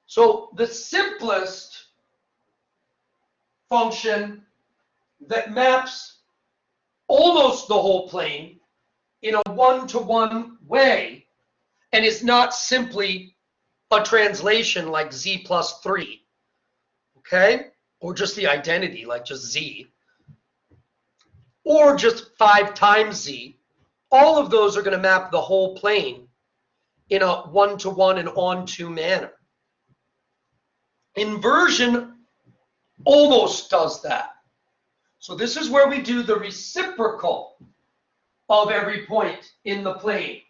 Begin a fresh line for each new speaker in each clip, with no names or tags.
So the simplest function that maps almost the whole plane in a one-to-one way and is not simply a translation like z plus 3, okay? Or just the identity like just z, or just 5 times z. All of those are going to map the whole plane in a one-to-one and on-to manner. Inversion almost does that. So this is where we do the reciprocal of every point in the plane.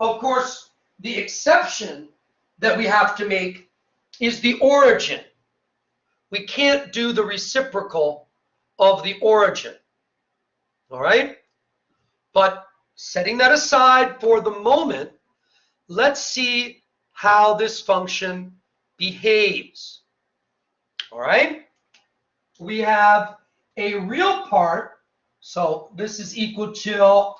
Of course, the exception that we have to make is the origin. We can't do the reciprocal of the origin. All right? But setting that aside for the moment, let's see how this function behaves. All right? We have a real part, so this is equal to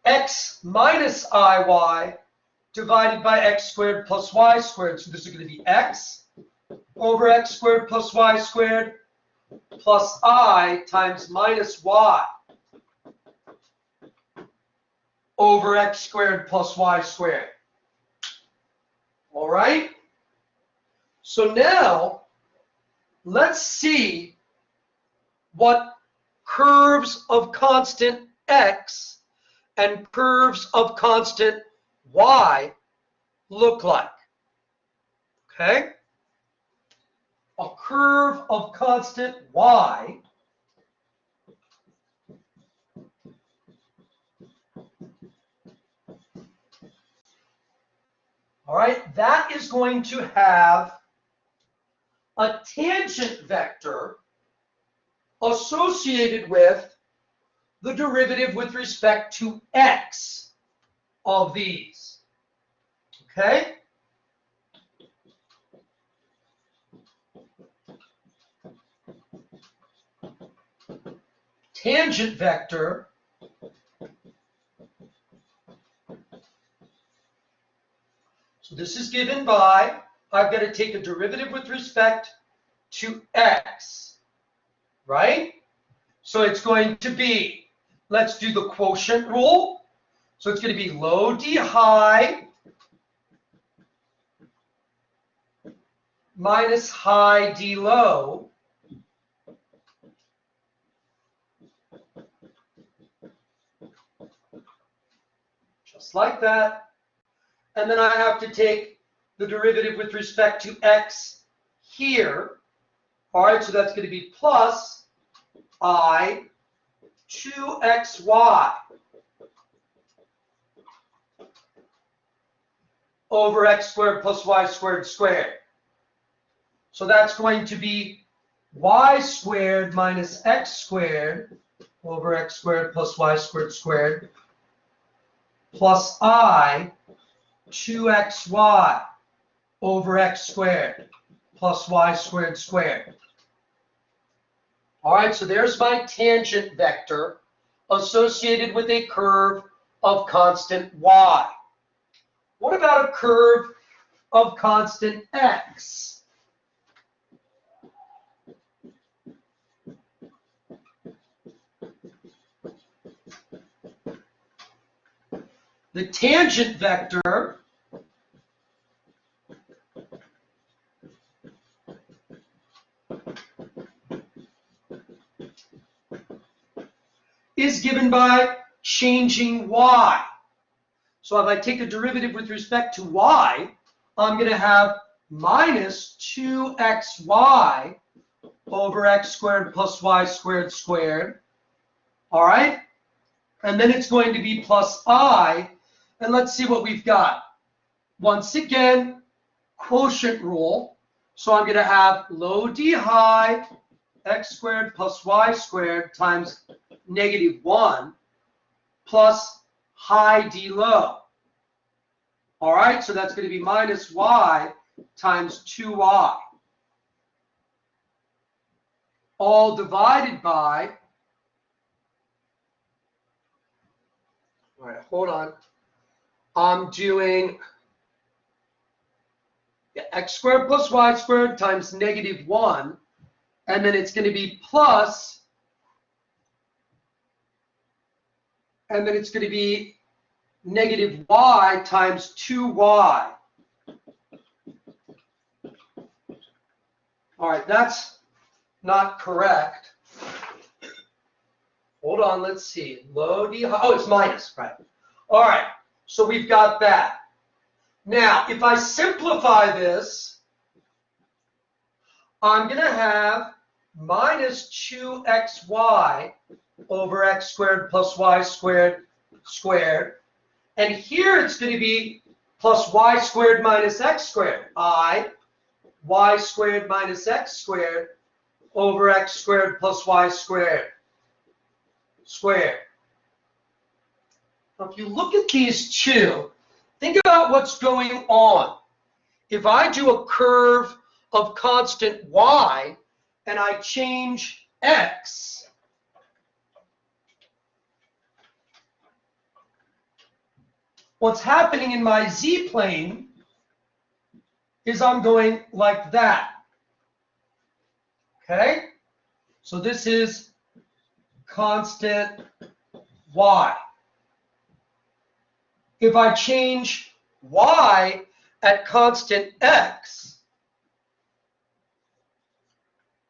x minus iy divided by x squared plus y squared. So this is going to be x over x squared plus y squared plus I times minus y over x squared plus y squared. All right? So now, let's see what curves of constant x and curves of constant y look like. Okay? A curve of constant y all right, that is going to have a tangent vector associated with the derivative with respect to x of these. Okay? Tangent vector so this is given by, I've got to take a derivative with respect to x, right? So it's going to be, let's do the quotient rule. So it's going to be low d high minus high d low just like that. And then I have to take the derivative with respect to x here. All right, so that's going to be plus I 2xy over x squared plus y squared squared. So that's going to be y squared minus x squared over x squared plus y squared squared plus I 2xy over x squared plus y squared squared. All right, so there's my tangent vector associated with a curve of constant y. What about a curve of constant x? The tangent vector is given by changing y. So if I take a derivative with respect to y, I'm going to have minus 2xy over x squared plus y squared squared. All right? And then it's going to be plus I. And let's see what we've got. Once again, quotient rule. So I'm going to have low d high x squared plus y squared times negative 1 plus high d low. All right, so that's going to be minus y times 2y. all divided by, all right, hold on. I'm doing x squared plus y squared times -1, and then it's going to be plus, and then it's going to be -y times 2y. All right, that's not correct. Hold on, let's see. Low D, oh, it's minus, right. All right, so we've got that. Now, if I simplify this, I'm going to have minus 2xy over x squared plus y squared squared. And here it's going to be plus y squared minus x squared. Y squared minus x squared over x squared plus y squared squared. Now, if you look at these two, think about what's going on. If I do a curve of constant y and I change x, what's happening in my z-plane is I'm going like that. Okay? So this is constant y. If I change y at constant x,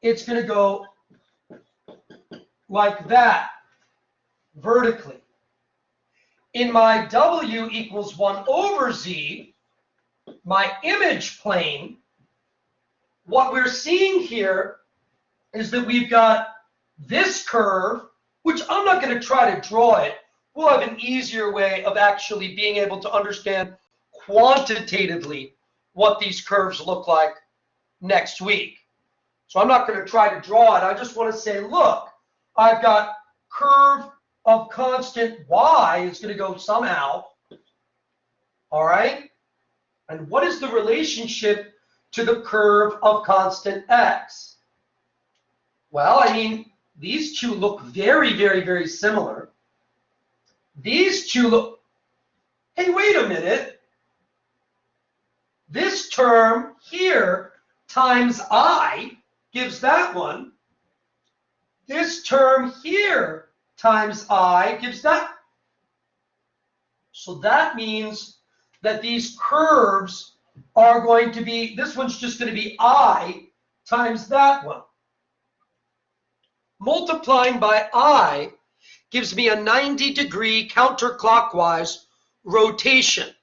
it's going to go like that, vertically. In my w equals 1 over z, my image plane, what we're seeing here is that we've got this curve, which I'm not going to try to draw it. We'll have an easier way of actually being able to understand quantitatively what these curves look like next week. So I'm not going to try to draw it. I just want to say, look, I've got curve of constant y is going to go somehow. All right? And what is the relationship to the curve of constant x? Well, I mean, these two look very, very, very similar. These two look, hey, wait a minute. This term here times I gives that one. This term here times I gives that. So that means that these curves are going to be, this one's just going to be I times that one. Multiplying by I gives me a 90-degree counterclockwise rotation.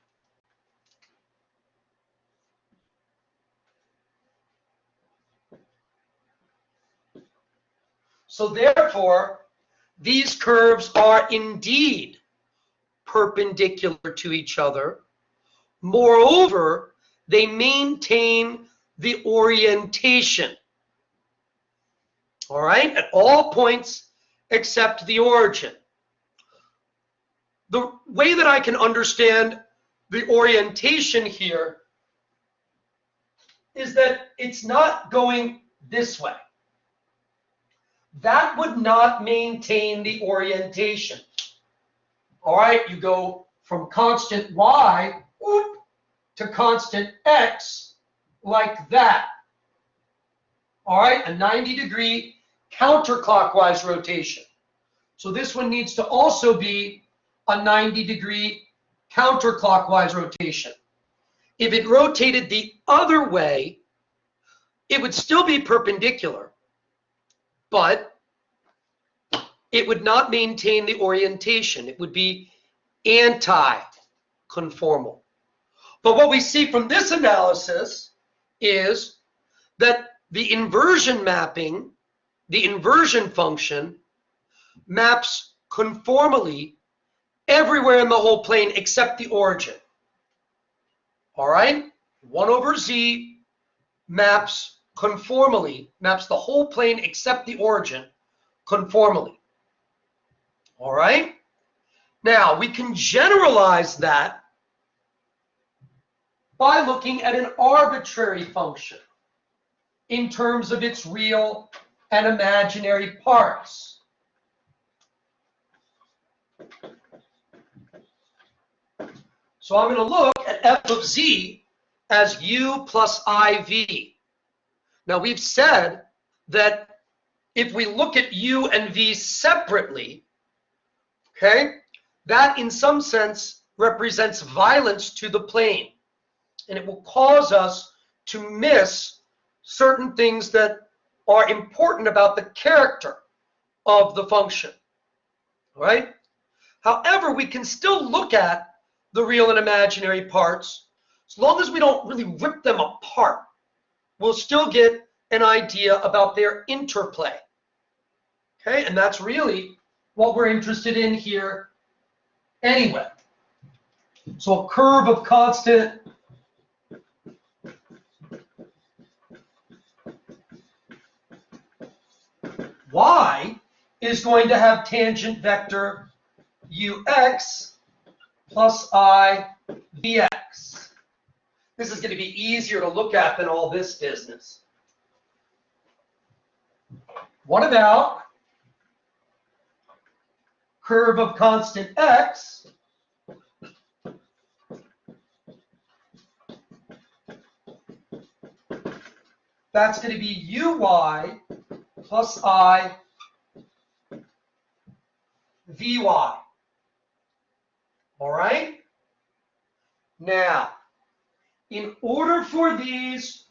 So therefore, these curves are indeed perpendicular to each other. Moreover, they maintain the orientation. All right, at all points except the origin. The way that I can understand the orientation here is that it's not going this way. That would not maintain the orientation. All right, you go from constant y to constant x like that. All right, a 90-degree counterclockwise rotation. So this one needs to also be a 90-degree counterclockwise rotation. If it rotated the other way, it would still be perpendicular, but it would not maintain the orientation. It would be anti-conformal. But what we see from this analysis is that the inversion mapping, the inversion function, maps conformally everywhere in the whole plane except the origin. All right? 1 over z maps conformally, maps the whole plane except the origin conformally. All right? Now, we can generalize that by looking at an arbitrary function in terms of its real and imaginary parts. So I'm going to look at f of z as u plus iv. Now we've said that if we look at u and v separately, okay, that in some sense represents violence to the plane. And it will cause us to miss certain things that are important about the character of the function, right? However, we can still look at the real and imaginary parts. As long as we don't really rip them apart, we'll still get an idea about their interplay. Okay, and that's really what we're interested in here anyway. So a curve of constant y is going to have tangent vector ux plus I vx. This is going to be easier to look at than all this business. What about curve of constant x that's going to be uy plus I vy. All right? Now, in order for these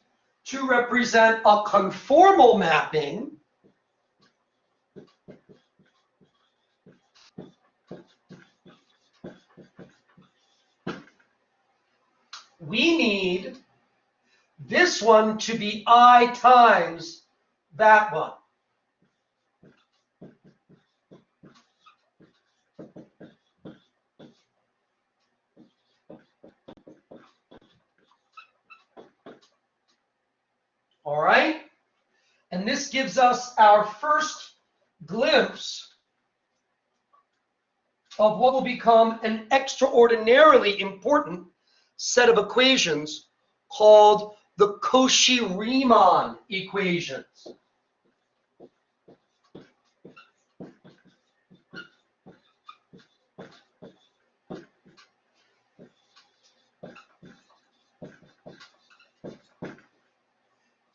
to represent a conformal mapping, we need this one to be I times that one. All right? And this gives us our first glimpse of what will become an extraordinarily important set of equations called the Cauchy-Riemann equations.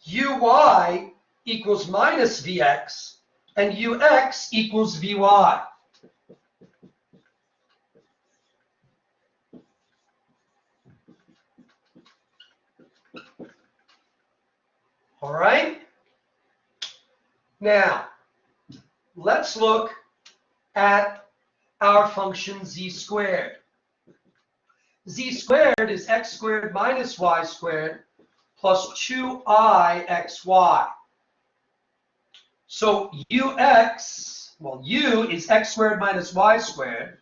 Uy equals minus Vx and Ux equals Vy. All right? Now, let's look at our function z squared. Z squared is x squared minus y squared plus 2ixy. So ux, well, u is x squared minus y squared.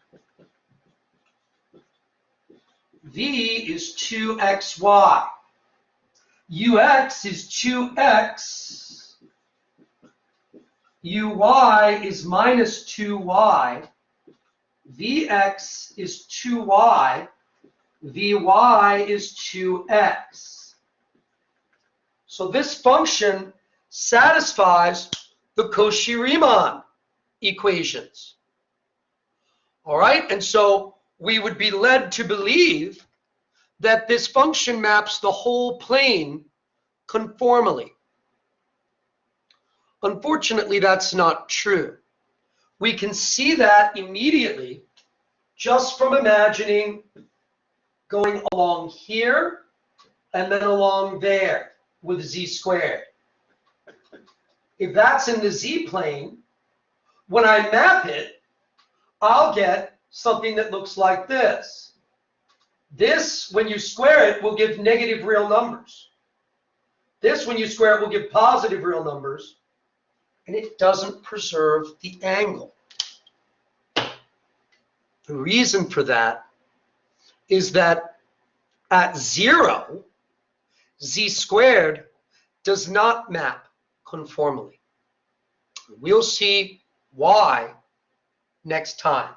V is 2xy. Ux is 2x. Uy is minus 2y. Vx is 2y. Vy is 2x. So this function satisfies the Cauchy-Riemann equations. All right, and so we would be led to believe that this function maps the whole plane conformally. Unfortunately, that's not true. We can see that immediately just from imagining going along here and then along there with z squared. If that's in the z-plane, when I map it, I'll get something that looks like this. This, when you square it, will give negative real numbers. This, when you square it, will give positive real numbers. And it doesn't preserve the angle. The reason for that is that at 0, z squared does not map conformally. We'll see why next time.